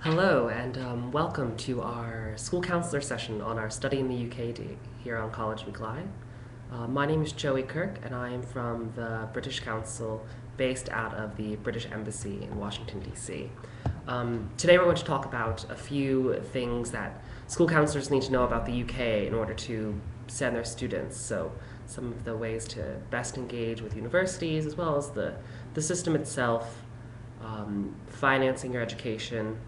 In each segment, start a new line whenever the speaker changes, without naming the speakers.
Hello, and welcome to our school counselor session on our Study in the UK here on College Week Live. My name is Joey Kirk, and I am from the British Council based out of the British Embassy in Washington, D.C. Today we're going to talk about a few things that school counselors need to know about the UK in order to send their students. So some of the ways to best engage with universities, as well as the system itself, financing your education,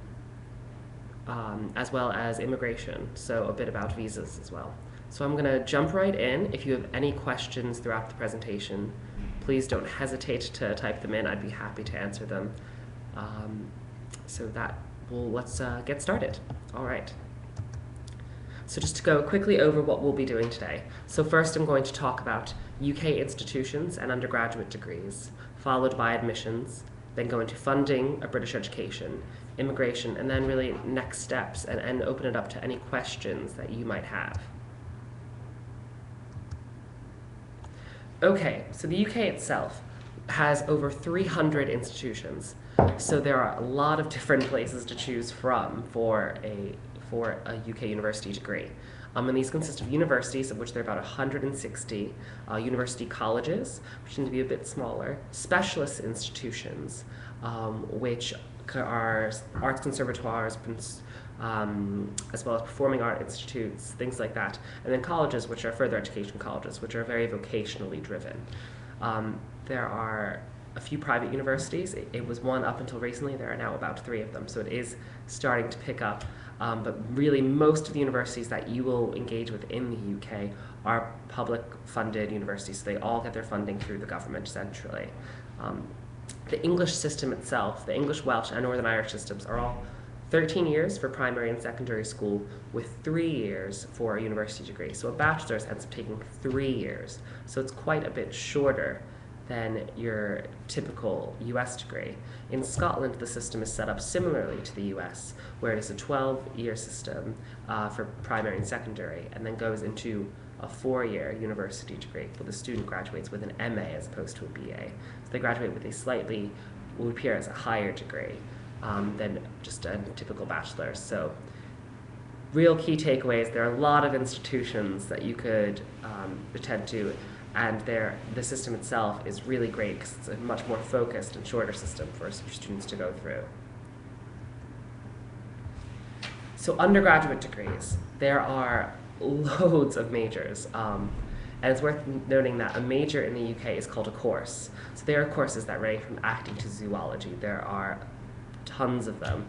as well as immigration, so a bit about visas as well. So I'm going to jump right in. If you have any questions throughout the presentation, please don't hesitate to type them in. I'd be happy to answer them. Let's get started. All right. So just to go quickly over what we'll be doing today. So first I'm going to talk about UK institutions and undergraduate degrees, followed by admissions, then go into funding a British education, immigration, and then really next steps and open it up to any questions that you might have. Okay, so the UK itself has over 300 institutions. So there are a lot of different places to choose from for a UK university degree. And these consist of universities, of which there are about 160, university colleges, which tend to be a bit smaller, specialist institutions, which are arts conservatoires, as well as performing art institutes, things like that, and then colleges, which are further education colleges, which are very vocationally driven. There are a few private universities. It was one up until recently. There are now about 3 of them, so it is starting to pick up. But really, most of the universities that you will engage with in the UK are public-funded universities, so they all get their funding through the government centrally. The English system itself, the English, Welsh, and Northern Irish systems are all 13 years for primary and secondary school, with 3 years for a university degree. So a bachelor's ends up taking 3 years. So it's quite a bit shorter than your typical US degree. In Scotland, the system is set up similarly to the US, where it is a 12-year system for primary and secondary, and then goes into a 4-year university degree, where the student graduates with an MA as opposed to a BA. So they graduate with what would appear as a higher degree than just a typical bachelor's. So real key takeaways: there are a lot of institutions that you could attend to, and the system itself is really great because it's a much more focused and shorter system for students to go through. So undergraduate degrees, there are loads of majors, and it's worth noting that a major in the UK is called a course. So there are courses that range from acting to zoology. There are tons of them,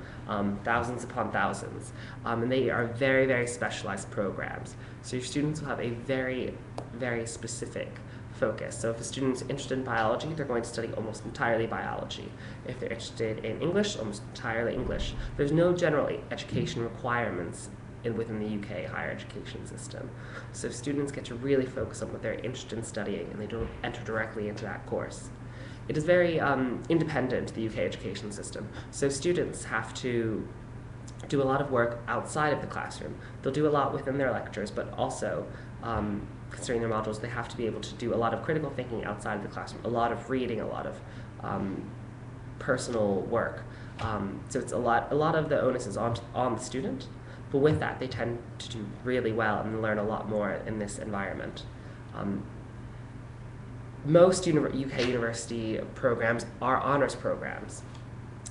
thousands upon thousands, and they are very, very specialized programs. So your students will have a very, very specific focus. So if a student's interested in biology, they're going to study almost entirely biology. If they're interested in English, almost entirely English. There's no general education requirements within the UK higher education system. So students get to really focus on what they're interested in studying, and they don't enter directly into that course. It is very independent, the UK education system. So students have to do a lot of work outside of the classroom. They'll do a lot within their lectures, but also, considering their modules, they have to be able to do a lot of critical thinking outside of the classroom, a lot of reading, a lot of personal work. So it's a lot of the onus is on the student, but with that, they tend to do really well and learn a lot more in this environment. Most UK university programs are honors programs.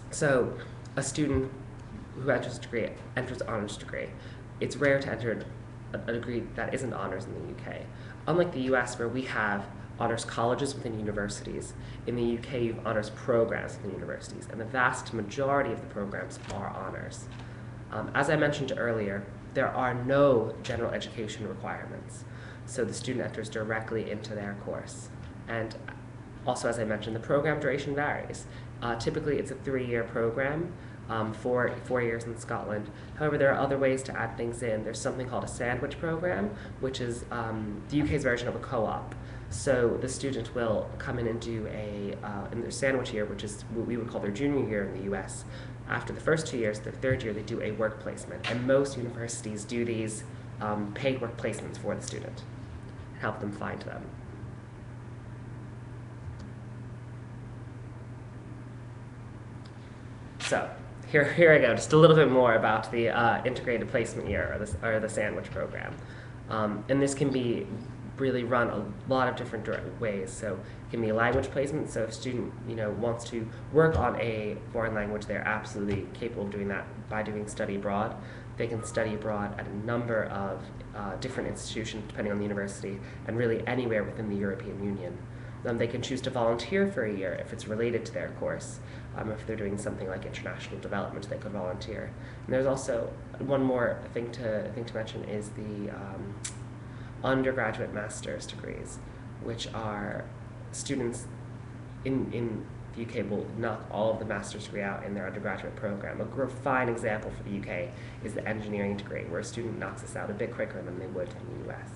So a student who enters honors degree. It's rare to enter a degree that isn't honors in the UK. Unlike the US, where we have honors colleges within universities, in the UK you have honors programs within universities, and the vast majority of the programs are honors. As I mentioned earlier, there are no general education requirements, so the student enters directly into their course. And also, as I mentioned, the program duration varies. Typically, it's a 3-year program, 4 years in Scotland. However, there are other ways to add things in. There's something called a sandwich program, which is the UK's version of a co-op. So the student will come in and do in their sandwich year, which is what we would call their junior year in the US. After the first 2 years, their 3rd year, they do a work placement. And most universities do these paid work placements for the student and help them find them. So here I go, just a little bit more about the integrated placement year, or the sandwich program. And this can be really run a lot of different ways. So it can be a language placement. So if a student wants to work on a foreign language, they're absolutely capable of doing that by doing study abroad. They can study abroad at a number of different institutions, depending on the university, and really anywhere within the European Union. They can choose to volunteer for a year if it's related to their course. If they're doing something like international development, they could volunteer. And there's also one more thing to mention is the undergraduate master's degrees, which are students in the UK will knock all of the master's degree out in their undergraduate program. A fine example for the UK is the engineering degree, where a student knocks this out a bit quicker than they would in the US.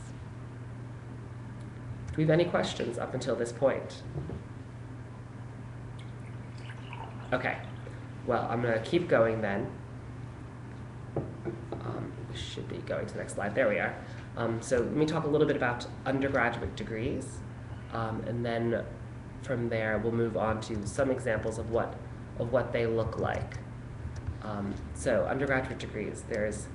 Do we have any questions up until this point? Okay, well, I'm going to keep going then. Should be going to the next slide. There we are. So let me talk a little bit about undergraduate degrees, and then from there we'll move on to some examples of what they look like. So undergraduate degrees, there's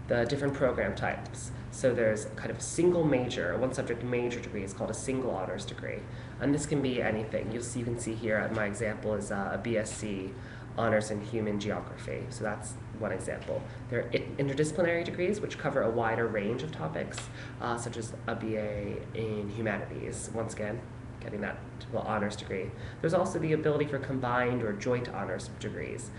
the different program types. So there's kind of a single major, a one-subject major degree is called a single honors degree. And this can be anything. You can see here, my example is a BSc honors in human geography. So that's one example. There are interdisciplinary degrees, which cover a wider range of topics, such as a BA in humanities, once again, getting that honors degree. There's also the ability for combined or joint honors degrees.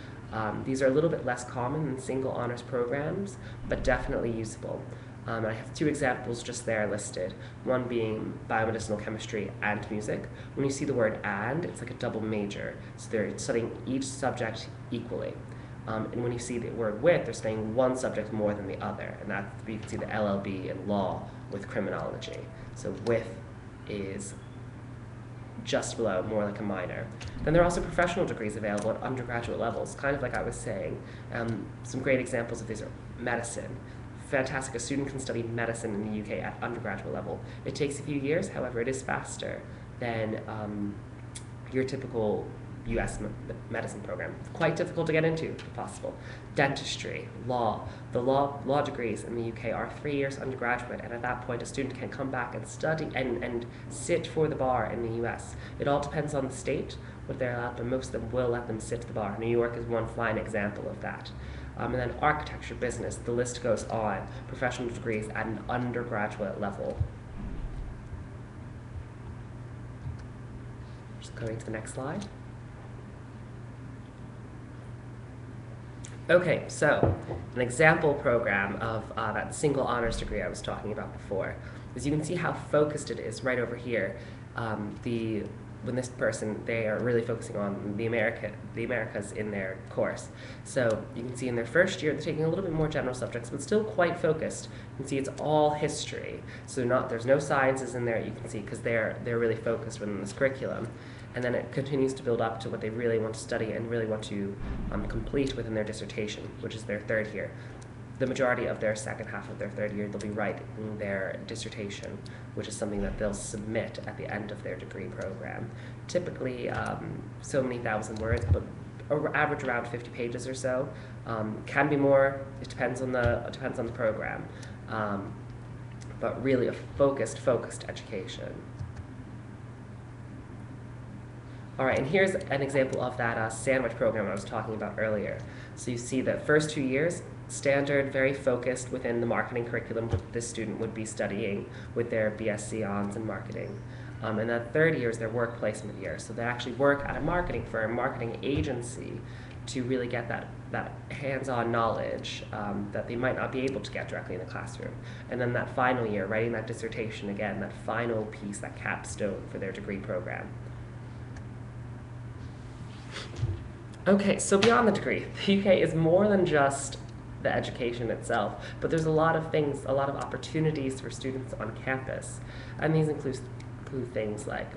These are a little bit less common than single honors programs, but definitely usable. I have two examples just there listed, one being biomedicinal chemistry and music. When you see the word and, it's like a double major, so they're studying each subject equally. And when you see the word with, they're studying one subject more than the other, and that you can see the LLB in law with criminology. So with is just below, more like a minor. Then there are also professional degrees available at undergraduate levels, kind of like I was saying. Some great examples of these are medicine. Fantastic, a student can study medicine in the UK at undergraduate level. It takes a few years, however, it is faster than your typical US medicine program. It's quite difficult to get into, if possible. Dentistry, law. The law degrees in the UK are 3 years undergraduate, and at that point a student can come back and study and sit for the bar in the US. It all depends on the state, what they're allowed, but most of them will let them sit the bar. New York is one fine example of that. And then architecture, business, the list goes on. Professional degrees at an undergraduate level. Just going to the next slide. Okay, so an example program of that single honors degree I was talking about before is you can see how focused it is right over here. When this person, they are really focusing on the Americas in their course. So you can see in their first year, they're taking a little bit more general subjects, but still quite focused. You can see it's all history. So there's no sciences in there, you can see, because they're really focused within this curriculum. And then it continues to build up to what they really want to study and really want to complete within their dissertation, which is their third year. The majority of their second half of their third year, they'll be writing their dissertation, which is something that they'll submit at the end of their degree program. Typically, so many thousand words, but average around 50 pages or so. Can be more. It depends on the program, but really a focused education. All right, and here's an example of that sandwich program I was talking about earlier. So you see the first 2 years, standard, very focused within the marketing curriculum that this student would be studying with their BSc Hons in marketing. And that third year is their work placement year. So they actually work at a marketing firm, marketing agency, to really get that hands-on knowledge that they might not be able to get directly in the classroom. And then that final year, writing that dissertation again, that final piece, that capstone for their degree program. Okay, so beyond the degree, the UK is more than just the education itself, but there's a lot of things, a lot of opportunities for students on campus. And these include things like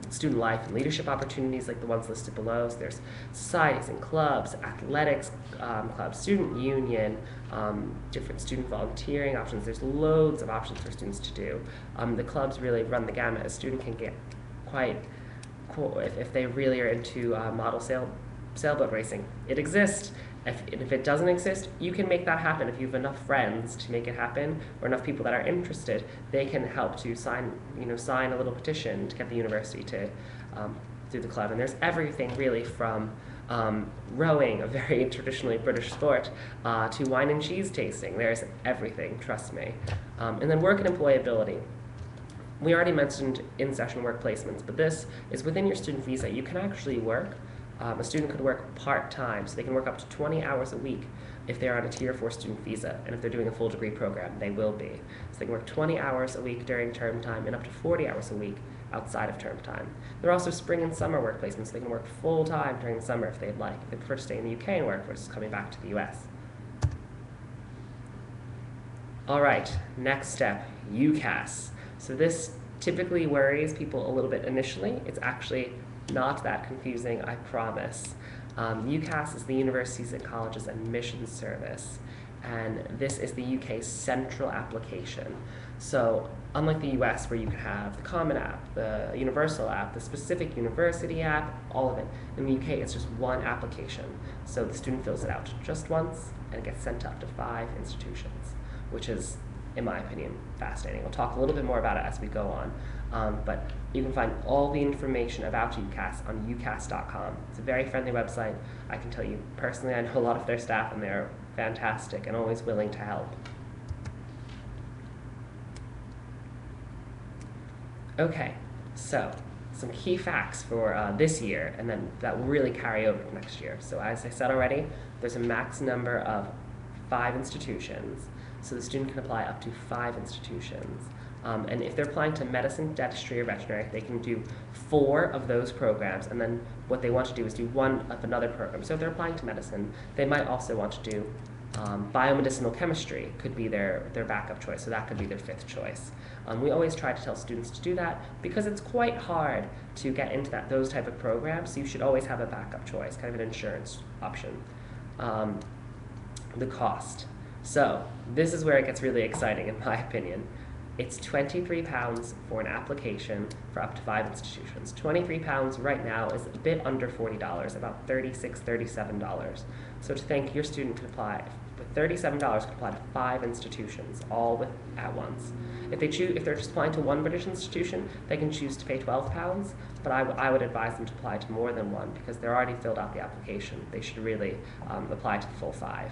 student life and leadership opportunities like the ones listed below. So there's societies and clubs, athletics clubs, student union, different student volunteering options. There's loads of options for students to do. The clubs really run the gamut. A student can get quite cool if they really are into model sailboat racing. It exists. If it doesn't exist, you can make that happen. If you have enough friends to make it happen, or enough people that are interested, they can help to sign a little petition to get the university to do the club. And there's everything really from rowing, a very traditionally British sport, to wine and cheese tasting. There's everything, trust me. And then work and employability. We already mentioned in-session work placements, but this is within your student visa. You can actually work. A student could work part-time, so they can work up to 20 hours a week if they're on a Tier 4 student visa, and if they're doing a full degree program, they will be. So they can work 20 hours a week during term time and up to 40 hours a week outside of term time. There are also spring and summer work placements, so they can work full-time during the summer if they'd like. If they prefer to stay in the UK and work versus coming back to the US. All right, next step, Ucas. So this typically worries people a little bit initially. It's actually not that confusing, I promise. Ucas is the Universities and Colleges Admissions Service, and this is the UK's central application. So unlike the US, where you can have the Common App, the Universal App, the specific university app, all of it, in the UK it's just one application. So the student fills it out just once, and it gets sent up to 5 institutions, which is, in my opinion, fascinating. We'll talk a little bit more about it as we go on. But you can find all the information about Ucas on ucas.com. It's a very friendly website. I can tell you personally, I know a lot of their staff, and they're fantastic and always willing to help. Okay, so some key facts for this year, and then that will really carry over to next year. So as I said already, there's a max number of 5 institutions. So the student can apply up to 5 institutions. And if they're applying to medicine, dentistry, or veterinary, they can do 4 of those programs, and then what they want to do is do 1 of another program. So if they're applying to medicine, they might also want to do biomedicinal chemistry, could be their backup choice, so that could be their 5th choice. We always try to tell students to do that because it's quite hard to get into those type of programs, so you should always have a backup choice, kind of an insurance option. The cost. So this is where it gets really exciting, in my opinion. It's £23 for an application for up to 5 institutions. £23 right now is a bit under $40, about $36, $37. So to think your student could apply, with $37 could apply to 5 institutions, all at once. If they're just applying to 1 British institution, they can choose to pay £12, but I would advise them to apply to more than 1 because they're already filled out the application. They should really apply to the full 5.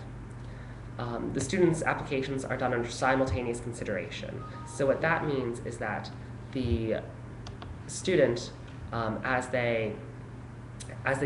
The students' applications are done under simultaneous consideration. So what that means is that the student, as they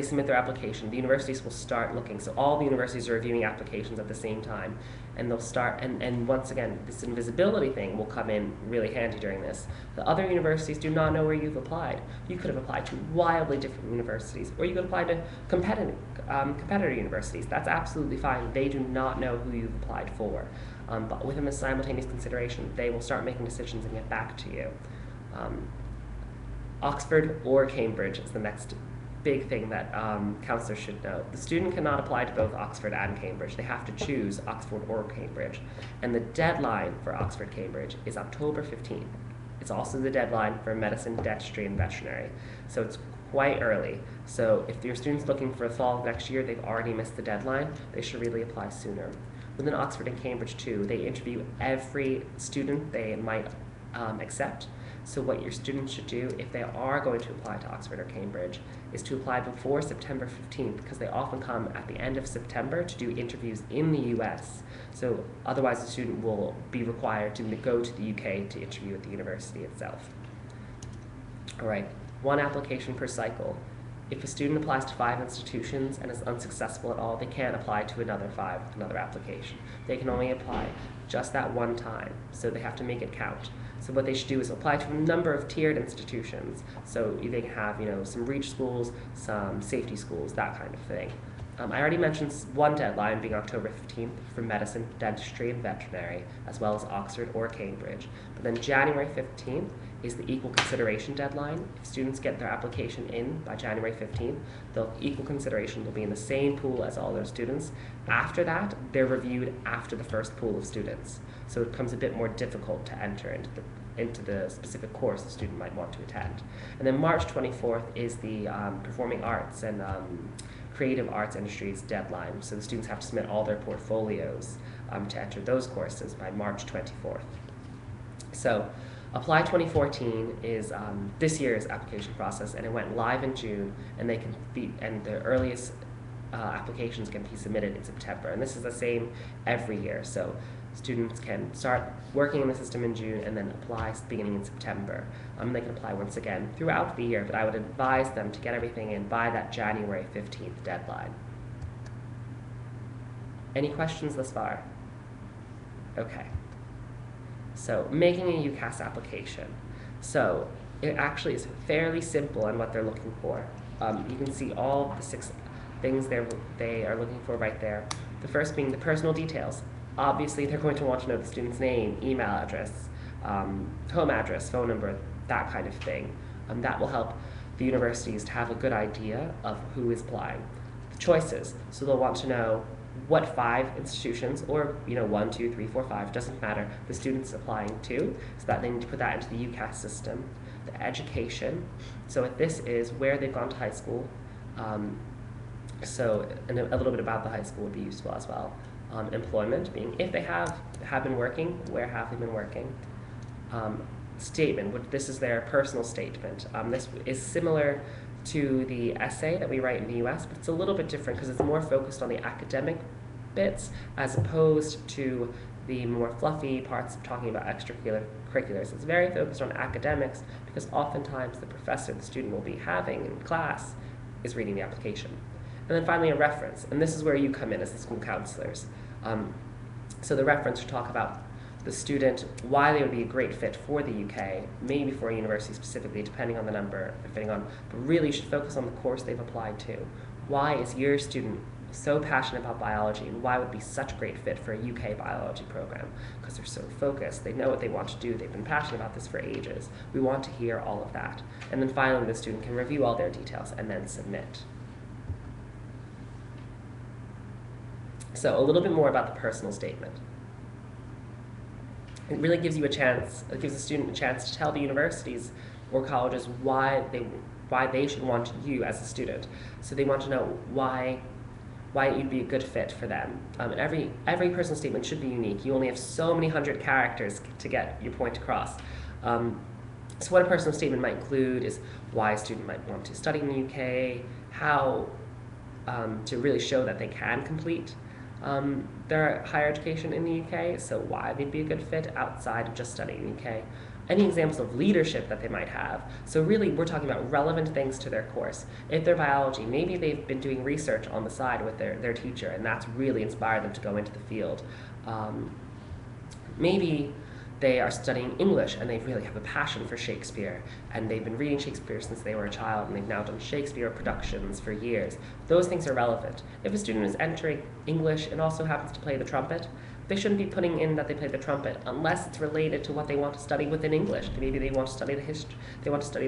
submit their application, the universities will start looking. So all the universities are reviewing applications at the same time, and they'll start, and once again, this invisibility thing will come in really handy during this. The other universities do not know where you've applied. You could have applied to wildly different universities, or you could apply to competitor universities. That's absolutely fine. They do not know who you've applied for. But within the simultaneous consideration, they will start making decisions and get back to you. Oxford or Cambridge is the next big thing that counselors should know. The student cannot apply to both Oxford and Cambridge. They have to choose Oxford or Cambridge. And the deadline for Oxford Cambridge is October 15th. It's also the deadline for medicine, dentistry, and veterinary. So it's quite early. So if your student's looking for the fall of next year, they've already missed the deadline, they should really apply sooner. Within Oxford and Cambridge too, they interview every student they might accept. So what your students should do, if they are going to apply to Oxford or Cambridge, is to apply before September 15th, because they often come at the end of September to do interviews in the US. So otherwise the student will be required to go to the UK to interview at the university itself. All right, 1 application per cycle. If a student applies to 5 institutions and is unsuccessful at all, they can't apply to another 5 with another application. They can only apply just that 1 time, so they have to make it count. So what they should do is apply to a number of tiered institutions. So they can have, some reach schools, some safety schools, that kind of thing. I already mentioned 1 deadline being October 15th for medicine, dentistry, and veterinary, as well as Oxford or Cambridge. But then January 15th is the equal consideration deadline. If students get their application in by January 15th, the equal consideration will be in the same pool as all their students. After that, they're reviewed after the first pool of students. So it becomes a bit more difficult to enter into the specific course the student might want to attend. And then March 24th is the performing arts and creative arts industries deadline. So the students have to submit all their portfolios to enter those courses by March 24th. So Apply 2014 is this year's application process, and it went live in June, and the earliest applications can be submitted in September. And this is the same every year. So students can start working in the system in June and then apply beginning in September. They can apply once again throughout the year, but I would advise them to get everything in by that January 15th deadline. Any questions thus far? Okay. So making a Ucas application. So it actually is fairly simple in what they're looking for. You can see all the 6 things they are looking for right there. The first being the personal details. Obviously, they're going to want to know the student's name, email address, home address, phone number, that kind of thing. That will help the universities to have a good idea of who is applying. The choices. So they'll want to know what 5 institutions, or 1, 2, 3, 4, 5, doesn't matter, the student's applying to, so that they need to put that into the Ucas system. The education. So if this is where they've gone to high school, and a little bit about the high school would be useful as well. Employment, being if they have been working, where have they been working? Statement, this is their personal statement. This is similar to the essay that we write in the US, but it's a little bit different because it's more focused on the academic bits as opposed to the more fluffy parts of talking about extracurriculars. It's very focused on academics because oftentimes the professor the student will be having in class is reading the application. And then finally a reference, and this is where you come in as the school counselors. So the reference should talk about the student, why they would be a great fit for the UK, maybe for a university specifically, depending on the number, but really you should focus on the course they've applied to. Why is your student so passionate about biology, and why would be such a great fit for a UK biology program? Because they're so focused, they know what they want to do, they've been passionate about this for ages. We want to hear all of that. And then finally the student can review all their details and then submit. So a little bit more about the personal statement. It really gives you a chance, it gives the student a chance to tell the universities or colleges why they should want you as a student. So they want to know why you'd be a good fit for them. And every personal statement should be unique. You only have so many hundred characters to get your point across. So what a personal statement might include is why a student might want to study in the UK, how to really show that they can complete their higher education in the UK, so why they'd be a good fit outside of just studying in the UK. Any examples of leadership that they might have. So really, we're talking about relevant things to their course. If they're biology, maybe they've been doing research on the side with their teacher, and that's really inspired them to go into the field. Maybe they are studying English, and they really have a passion for Shakespeare, and they've been reading Shakespeare since they were a child, and they've now done Shakespeare productions for years. Those things are relevant. If a student is entering English and also happens to play the trumpet, they shouldn't be putting in that they play the trumpet unless it's related to what they want to study within English. Maybe they want to study the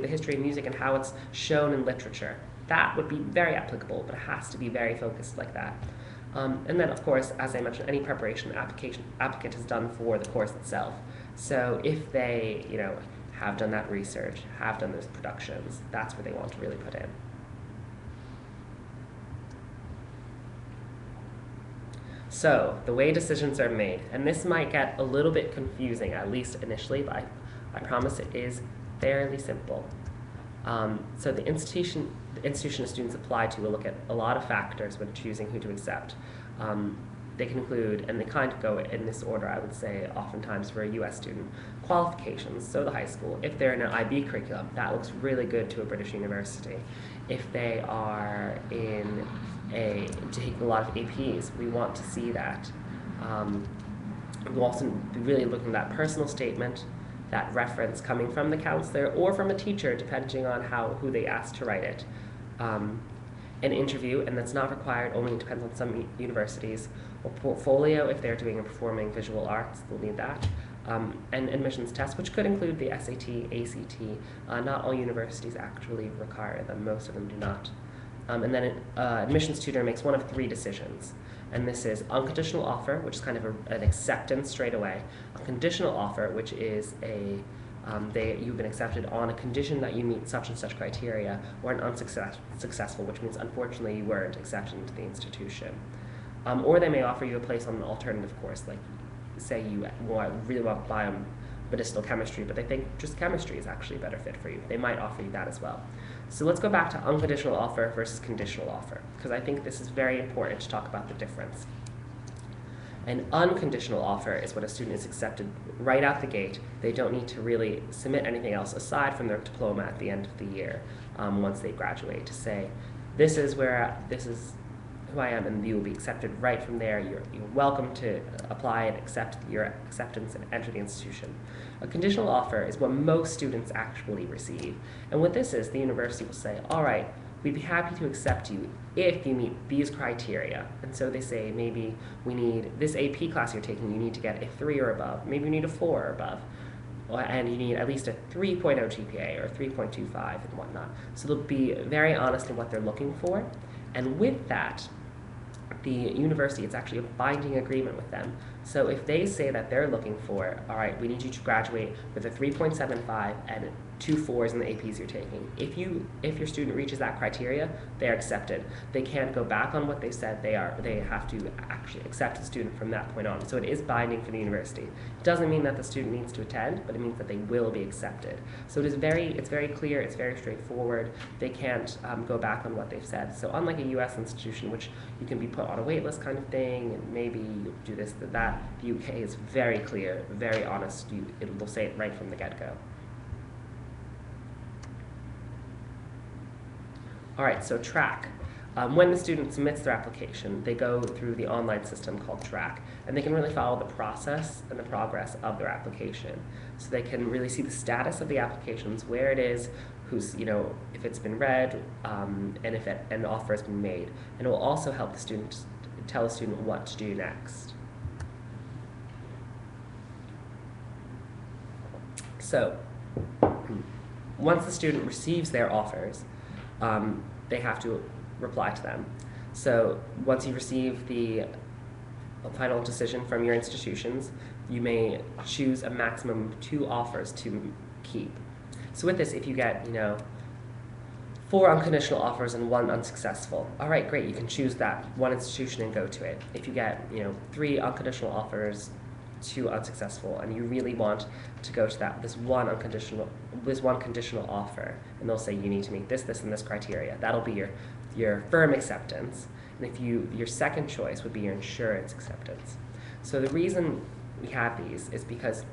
history of music and how it's shown in literature. That would be very applicable, but it has to be very focused like that. And then, of course, as I mentioned, any preparation applicant has done for the course itself. So if they, have done that research, have done those productions, that's where they want to really put in. So the way decisions are made, and this might get a little bit confusing, at least initially, but I promise it is fairly simple. So the institution a students apply to will look at a lot of factors when choosing who to accept. They can include, and they kind of go in this order, I would say, oftentimes for a US student, qualifications, so the high school. If they're in an IB curriculum, that looks really good to a British university. If they are taking a lot of APs, we want to see that. We'll also be really looking at that personal statement, that reference coming from the counselor or from a teacher, depending on who they asked to write it. An interview, and that's not required, only depends on some universities, or portfolio if they're doing and performing visual arts, they'll need that. And admissions tests, which could include the SAT, ACT. Not all universities actually require them, most of them do not. And then an admissions tutor makes one of 3 decisions. And this is unconditional offer, which is kind of an acceptance straight away. A conditional offer, which is you've been accepted on a condition that you meet such and such criteria, or an unsuccessful, which means unfortunately you weren't accepted into the institution. Or they may offer you a place on an alternative course, like say you really want biomedicinal chemistry, but they think just chemistry is actually a better fit for you. They might offer you that as well. So let's go back to unconditional offer versus conditional offer, because I think this is very important to talk about the difference. An unconditional offer is when a student is accepted right out the gate. They don't need to really submit anything else aside from their diploma at the end of the year, once they graduate, to say, this is who I am, and you will be accepted right from there. You're welcome to apply and accept your acceptance and enter the institution. A conditional offer is what most students actually receive. And what this is, the university will say, all right, we'd be happy to accept you if you meet these criteria. And so they say, maybe we need this AP class you're taking, you need to get a 3 or above. Maybe you need a 4 or above. And you need at least a 3.0 GPA or 3.25 and whatnot. So they'll be very honest in what they're looking for. And with that, the university, it's actually a binding agreement with them. So if they say that they're looking for, all right, we need you to graduate with a 3.75 and 2 4s in the APs you're taking. If your student reaches that criteria, they're accepted. They can't go back on what they said they are. They have to actually accept the student from that point on. So it is binding for the university. It doesn't mean that the student needs to attend, but it means that they will be accepted. So it's very clear, it's very straightforward. They can't go back on what they've said. So unlike a US institution, which you can be put on a wait list kind of thing, and maybe you do this, that, the UK is very clear, very honest. It'll say it right from the get-go. All right, so track. When the student submits their application, they go through the online system called track, and they can really follow the process and the progress of their application. So they can really see the status of the applications, where it is, if it's been read, and if an offer has been made. And it will also help the student tell the student what to do next. So once the student receives their offers, they have to reply to them. So once you receive the final decision from your institutions, you may choose a maximum of 2 offers to keep. So with this, if you get 4 unconditional offers and 1 unsuccessful, all right, great, you can choose that one institution and go to it. If you get 3 unconditional offers, 2 unsuccessful, and you really want to go to this one conditional offer, and they'll say you need to meet this, and this criteria. That'll be your firm acceptance. And if your second choice would be your insurance acceptance. So the reason we have these is because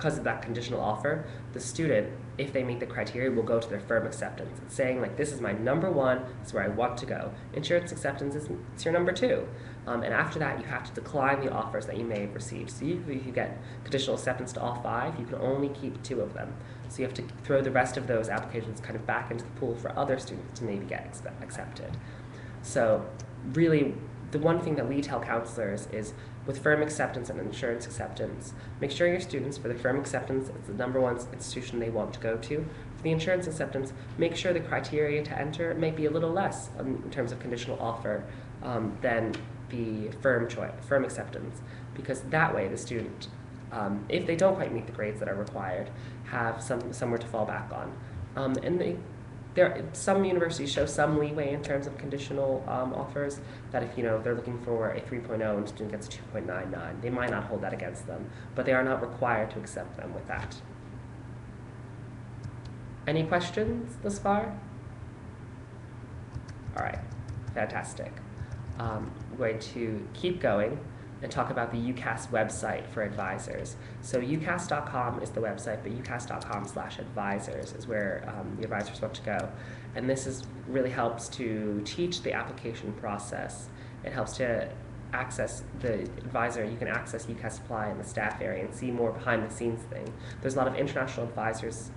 of that conditional offer, the student, if they meet the criteria, will go to their firm acceptance. It's saying, like, this is my number 1, this is where I want to go. Insurance acceptance it's your number 2. And after that, you have to decline the offers that you may have received. So if you get conditional acceptance to all 5, you can only keep 2 of them. So you have to throw the rest of those applications kind of back into the pool for other students to maybe get accepted. So really, the one thing that we tell counselors is, with firm acceptance and insurance acceptance, make sure your students, for the firm acceptance, it's the number 1 institution they want to go to. For the insurance acceptance, make sure the criteria to enter may be a little less in terms of conditional offer than the firm acceptance, because that way the student, if they don't quite meet the grades that are required, have somewhere to fall back on. Some universities show some leeway in terms of conditional offers, that if they're looking for a 3.0 and a student gets a 2.99, they might not hold that against them, but they are not required to accept them with that. Any questions thus far? All right, fantastic. I'm going to keep going and talk about the Ucas website for advisors. So ucas.com is the website, but ucas.com/advisors is where the advisors want to go. And this really helps to teach the application process. It helps to access the advisor. You can access Ucas Supply in the staff area and see more behind the scenes thing. There's a lot of international advisors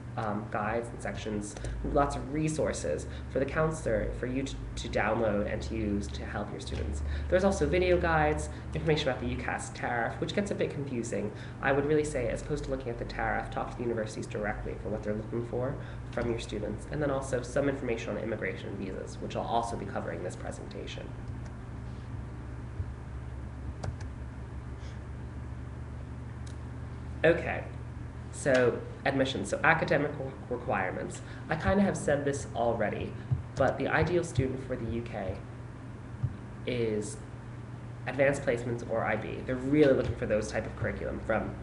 guides and sections, lots of resources for the counselor for you to download and to use to help your students. There's also video guides, information about the Ucas tariff, which gets a bit confusing. I would really say, as opposed to looking at the tariff, talk to the universities directly for what they're looking for from your students, and then also some information on immigration and visas, which I'll also be covering in this presentation. Okay, so Admissions, so academic requirements. I kind of have said this already, but the ideal student for the UK is advanced placements or IB. They're really looking for those type of curriculum from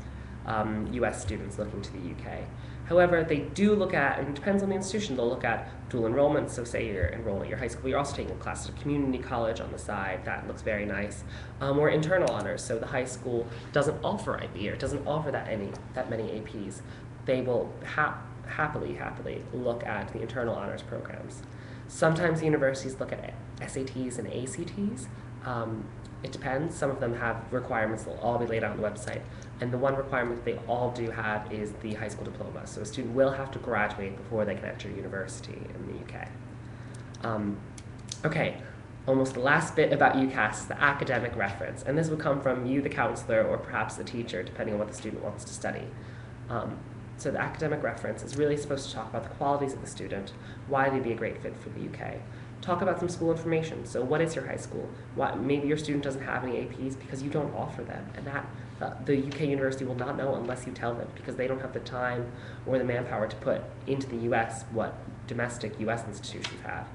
US students looking to the UK. However, they do look at, and it depends on the institution, they'll look at dual enrollment. So say you're enrolling at your high school, you're also taking a class at a community college on the side. That looks very nice. Or internal honors, so the high school doesn't offer IB or doesn't offer that many APs. They will happily look at the internal honors programs. Sometimes universities look at SATs and ACTs. It depends. Some of them have requirements that will all be laid out on the website. And the one requirement they all do have is the high school diploma. So a student will have to graduate before they can enter university in the UK. Okay, almost the last bit about Ucas, the academic reference. And this would come from you, the counselor, or perhaps the teacher, depending on what the student wants to study. So the academic reference is really supposed to talk about the qualities of the student, why they'd be a great fit for the UK. Talk about some school information. So what is your high school? Maybe your student doesn't have any APs because you don't offer them. And that the UK university will not know unless you tell them, because they don't have the time or the manpower to put into the US what domestic US institutions have.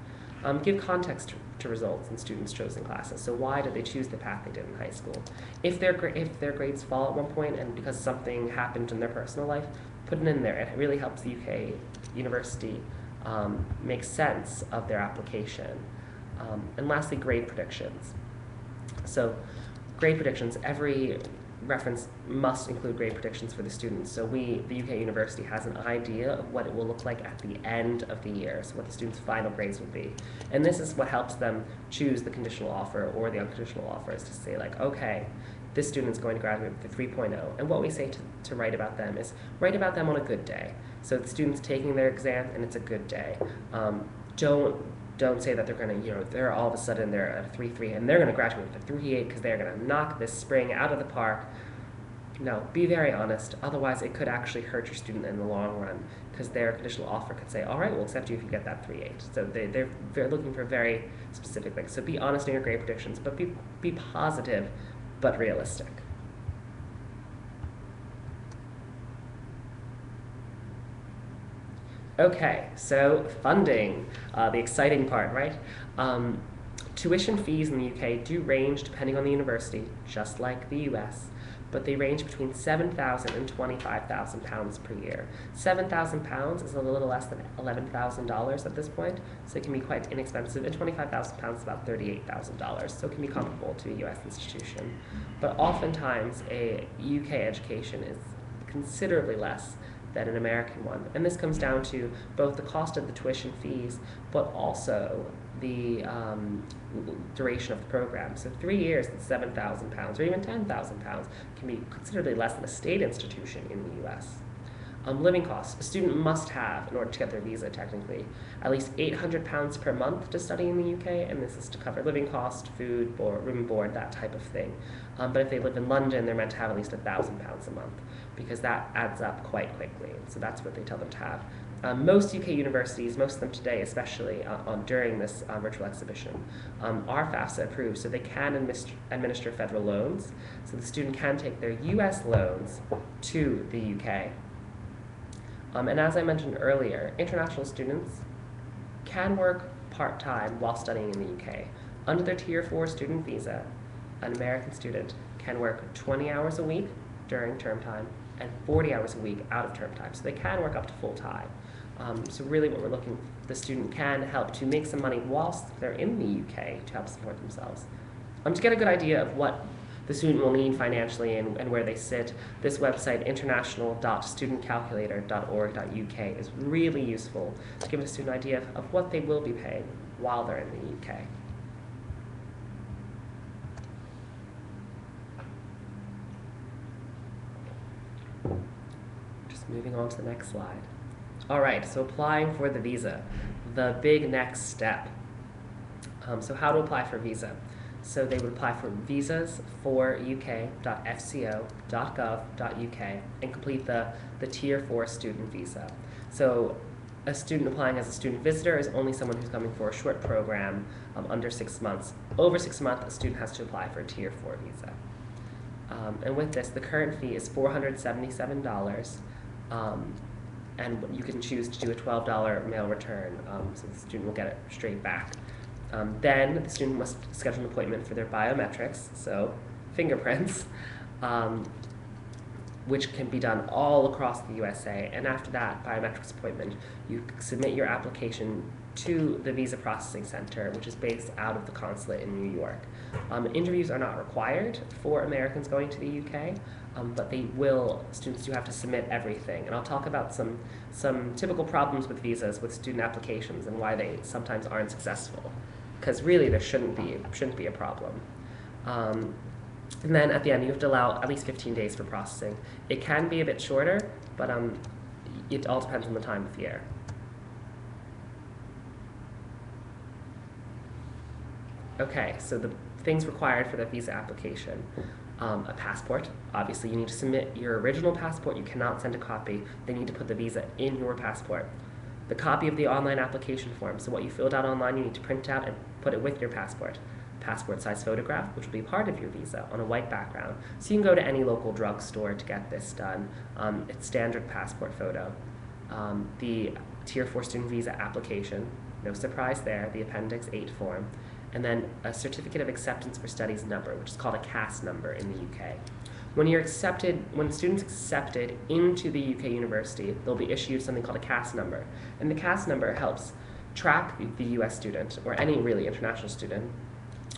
Give context to results in students' chosen classes. So why did they choose the path they did in high school? If their grades fall at one point and because something happened in their personal life, put it in there. It really helps the UK university make sense of their application. And lastly, grade predictions. So grade predictions, every reference must include grade predictions for the students. So the UK university has an idea of what it will look like at the end of the year, so what the students' final grades will be. And this is what helps them choose the conditional offer or the unconditional offer, is to say like, okay, this student's going to graduate with a 3.0. And what we say to write about them is write about them on a good day. So the student's taking their exam and it's a good day. Don't say that they're going to, they're all of a sudden they're at a 3.3 and they're going to graduate with a 3.8 because they're going to knock this spring out of the park. No, be very honest. Otherwise, it could actually hurt your student in the long run, because their conditional offer could say, all right, we'll accept you if you get that 3.8. So they're looking for very specific things. So be honest in your grade predictions, but be positive but realistic. Okay, so funding, the exciting part, right? Tuition fees in the UK do range depending on the university, just like the US, but they range between £7,000 and £25,000 per year. £7,000 is a little less than $11,000 at this point, so it can be quite inexpensive, and £25,000 is about $38,000, so it can be comparable to a US institution. But oftentimes, a UK education is considerably less than an American one. And this comes down to both the cost of the tuition fees, but also the duration of the program. So 3 years at £7,000 or even £10,000 can be considerably less than a state institution in the US. Living costs. A student must have, in order to get their visa technically, at least £800 per month to study in the UK, and this is to cover living costs, food, room and board, that type of thing. But if they live in London, they're meant to have at least £1,000 a month, because that adds up quite quickly. So that's what they tell them to have. Most UK universities, most of them today, especially during this virtual exhibition, are FAFSA approved, so they can administer federal loans. So the student can take their US loans to the UK. And as I mentioned earlier, international students can work part-time while studying in the UK. Under their Tier 4 student visa, an American student can work 20 hours a week during term time and 40 hours a week out of term time. So they can work up to full-time. So really what we're looking for, the student can help to make some money whilst they're in the UK to help support themselves. To get a good idea of what the student will need financially and where they sit, this website, international.studentcalculator.org.uk, is really useful to give a student an idea of what they will be paying while they're in the UK. Just moving on to the next slide. All right, so applying for the visa, the big next step. So how to apply for a visa. So they would apply for visas for uk.fco.gov.uk and complete the Tier 4 student visa. So a student applying as a student visitor is only someone who's coming for a short program under 6 months. Over 6 months, a student has to apply for a Tier 4 visa. And with this, the current fee is $477. and you can choose to do a $12 mail return, so the student will get it straight back. Then the student must schedule an appointment for their biometrics, so fingerprints, which can be done all across the USA. And after that biometrics appointment, you submit your application to the Visa Processing Center, which is based out of the consulate in New York. Interviews are not required for Americans going to the UK, but students do have to submit everything. And I'll talk about some typical problems with visas with student applications and why they sometimes aren't successful. Because really there shouldn't be a problem. And then at the end, you have to allow at least 15 days for processing. It can be a bit shorter, but it all depends on the time of year. Okay, so the things required for the visa application. A passport. Obviously, you need to submit your original passport. You cannot send a copy. They need to put the visa in your passport. The copy of the online application form. So what you filled out online, you need to print out and put it with your passport. Passport size photograph, which will be part of your visa, on a white background. So you can go to any local drugstore to get this done. It's standard passport photo. The Tier 4 student visa application, no surprise there, the Appendix 8 form. And then a Certificate of Acceptance for Studies number, which is called a CAS number in the UK. When students accepted into the UK university, they'll be issued something called a CAS number. And the CAS number helps track the US student, or any really international student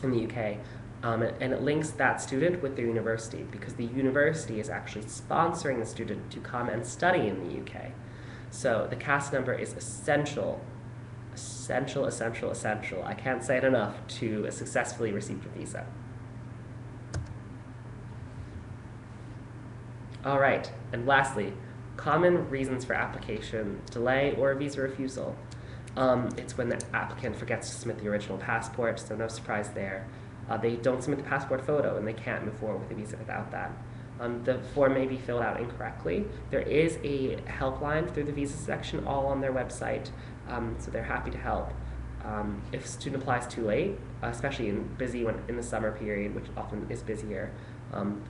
in the UK, and it links that student with their university, because the university is actually sponsoring the student to come and study in the UK. So the CAS number is essential. I can't say it enough to successfully receive a visa. All right, and lastly, common reasons for application delay or visa refusal. It's when the applicant forgets to submit the original passport, so no surprise there. They don't submit the passport photo, and they can't move forward with the visa without that. The form may be filled out incorrectly. There is a helpline through the visa section, all on their website, so they're happy to help. If a student applies too late, especially in the summer period, which often is busier,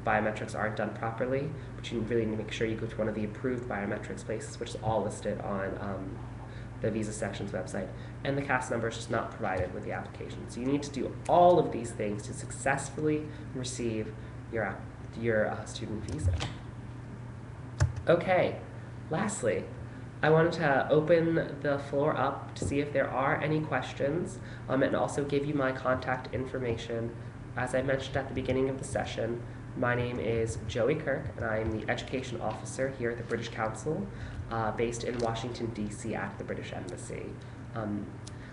biometrics aren't done properly, but you really need to make sure you go to one of the approved biometrics places, which is all listed on the visa section's website, and the CAS number is just not provided with the application. So you need to do all of these things to successfully receive your student visa. Okay, lastly, I wanted to open the floor up to see if there are any questions, and also give you my contact information. As I mentioned at the beginning of the session, my name is Joey Kirk, and I am the Education Officer here at the British Council, based in Washington, D.C. at the British Embassy.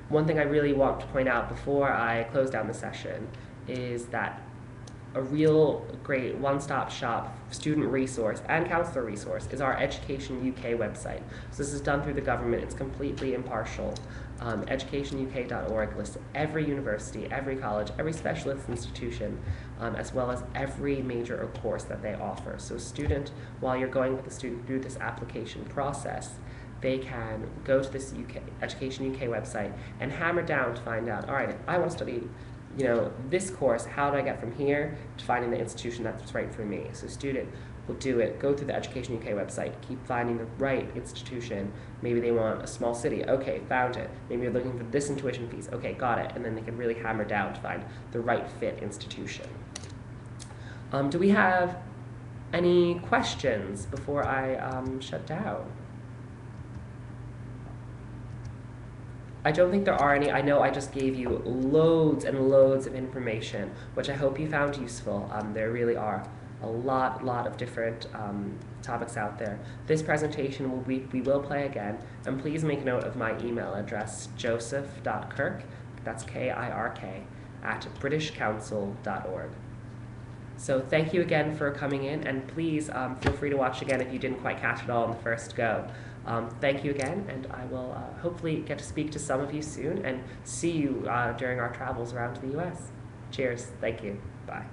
One thing I really want to point out before I close down the session is that a real great one-stop shop student resource and counselor resource is our Education UK website. So this is done through the government. It's completely impartial. EducationUK.org lists every university, every college, every specialist institution, as well as every major course that they offer. So a student, while you're going with the student through this application process, they can go to this Education UK website and hammer down to find out, all right, if I want to study this course, how do I get from here to finding the institution that's right for me? So a student will do it, go through the Education UK website, keep finding the right institution. Maybe they want a small city. Okay, found it. Maybe you're looking for this in tuition fees. Okay, got it. And then they can really hammer down to find the right fit institution. Do we have any questions before I shut down? I don't think there are any. I know I just gave you loads and loads of information, which I hope you found useful. There really are a lot of different topics out there. This presentation we will play again, and please make note of my email address, joseph.kirk, that's K-I-R-K, @britishcouncil.org. So thank you again for coming in, and please feel free to watch again if you didn't quite catch it all in the first go. Thank you again, and I will hopefully get to speak to some of you soon and see you during our travels around to the US. Cheers. Thank you. Bye.